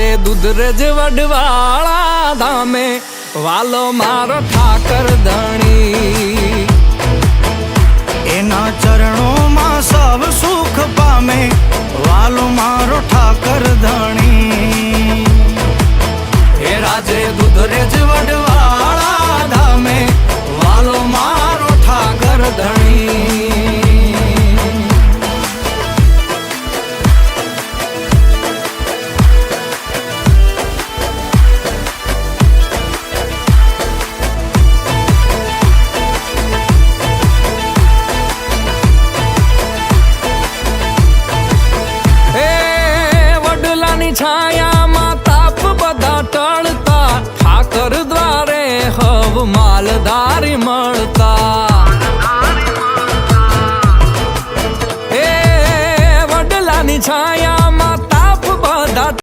રાજે દુધરેજ વડવાળા ધામે વાલો મારો ઠાકર ધણી એના ચરણોમાં સૌ સુખ પામે વાલો મારો ઠાકર ધણી હે રાજે દુધરેજ વડવાળા ધામે વાલો મારો ઠાકર ધણી છાયામાં તાપ બધા ટળતા ઠાકર દ્વારે હવ માલધારી મળતા